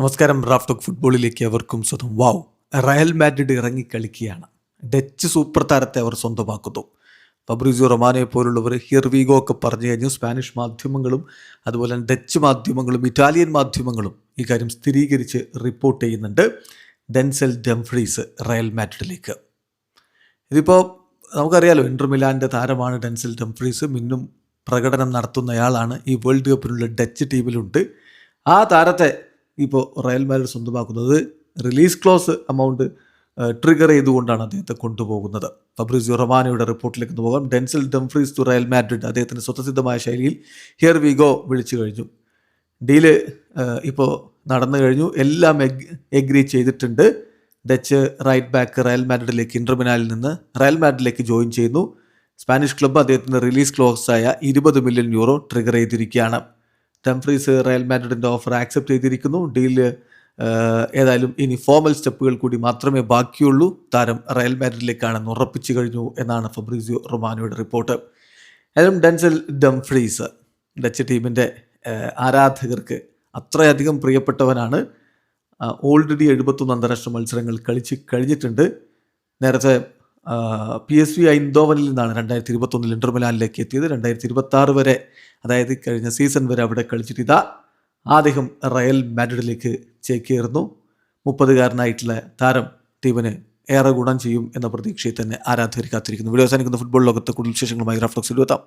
നമസ്കാരം. Raf talk ഫുട്ബോളിലേക്ക് അവർക്കും സ്വന്തം. വാവ്, റയൽ മാഡ്രിഡ് ഇറങ്ങിക്കളിക്കുകയാണ്. ഡച്ച് സൂപ്പർ താരത്തെ അവർ സ്വന്തമാക്കുന്നു. ഫബ്രിസിയോ റൊമാനോയെ പോലുള്ളവർ ഹിയർ വി ഗോ ഒക്കെ പറഞ്ഞു കഴിഞ്ഞു. സ്പാനിഷ് മാധ്യമങ്ങളും അതുപോലെ തന്നെ ഡച്ച് മാധ്യമങ്ങളും ഇറ്റാലിയൻ മാധ്യമങ്ങളും ഈ കാര്യം സ്ഥിരീകരിച്ച് റിപ്പോർട്ട് ചെയ്യുന്നുണ്ട്. ഡെൻസൽ ഡംഫ്രീസ് റയൽ മാഡ്രിഡിലേക്ക്. ഇതിപ്പോൾ നമുക്കറിയാലോ, ഇന്റർ മിലാൻ്റെ താരമാണ് ഡെൻസൽ ഡംഫ്രീസ്. മിന്നും പ്രകടനം നടത്തുന്നയാളാണ്. ഈ വേൾഡ് കപ്പിനുള്ള ഡച്ച് ടീമിലുണ്ട്. ആ താരത്തെ ഇപ്പോൾ റയൽ മാഡ്രിഡ് സ്വന്തമാക്കുന്നത് റിലീസ് ക്ലോസ് എമൗണ്ട് ട്രിഗർ ചെയ്തുകൊണ്ടാണ് അദ്ദേഹത്തെ കൊണ്ടുപോകുന്നത്. ഫബ്രിസിയോ റൊമാനോയുടെ റിപ്പോർട്ടിലേക്ക് പോകാം. Denzel Dumfries to Real Madrid. അദ്ദേഹത്തിൻ്റെ സ്വതസിദ്ധമായ ശൈലിയിൽ ഹിയർ വി ഗോ വിളിച്ചു കഴിഞ്ഞു. ഡീല് ഇപ്പോൾ നടന്നു കഴിഞ്ഞു. എല്ലാം എഗ്രി ചെയ്തിട്ടുണ്ട്. ഡച്ച് റൈറ്റ് ബാക്ക് റയൽ മാഡ്രിഡിലേക്ക് ഇന്റർ മിലാനിൽ നിന്ന് റയൽ മാഡ്രിഡിലേക്ക് ജോയിൻ ചെയ്യുന്നു. സ്പാനിഷ് ക്ലബ്ബ് അദ്ദേഹത്തിൻ്റെ റിലീസ് ക്ലോസായ 20 മില്യൺ യൂറോ ട്രിഗർ ചെയ്തിരിക്കുകയാണ്. ഡംഫ്രീസ് റയൽ മാഡ്രിഡിൻ്റെ ഓഫർ ആക്സെപ്റ്റ് ചെയ്തിരിക്കുന്നു. ഡീല് ഏതായാലും ഇനി ഫോർമൽ സ്റ്റെപ്പുകൾ കൂടി മാത്രമേ ബാക്കിയുള്ളൂ. താരം റയൽ മാഡ്രിഡിലേക്കാണെന്ന് ഉറപ്പിച്ചു കഴിഞ്ഞു എന്നാണ് ഫബ്രിസിയോ റൊമാനോയുടെ റിപ്പോർട്ട്. ഏതായാലും ഡെൻസൽ ഡംഫ്രീസ് ഡച്ച് ടീമിൻ്റെ ആരാധകർക്ക് അത്രയധികം പ്രിയപ്പെട്ടവനാണ്. ഓൾറെഡി 71 അന്താരാഷ്ട്ര മത്സരങ്ങൾ കളിച്ച് കഴിഞ്ഞിട്ടുണ്ട്. നേരത്തെ PSV ഐൻഡോവനിൽ നിന്നാണ് 2021 ഇന്റർ മിലാനിലേക്ക് എത്തിയത്. 2026 വരെ, അതായത് കഴിഞ്ഞ സീസൺ വരെ അവിടെ കളിച്ചിട്ട് ഇതാ അദ്ദേഹം റയൽ മാഡ്രിഡിലേക്ക് ചേക്കേറുന്നു. 30-കാരനായിട്ടുള്ള താരം ടീമിന് ഏറെ ഗുണം ചെയ്യും എന്ന പ്രതീക്ഷയിൽ തന്നെ ആരാധകർ കാത്തിരിക്കുന്നു. വീഡിയോ അവസാനിക്കുന്ന ഫുട്ബോൾ ലോകത്തെ കൂടുതൽ വിശേഷങ്ങളുമായി റാഫ് ടോക്സിൽ എത്താം.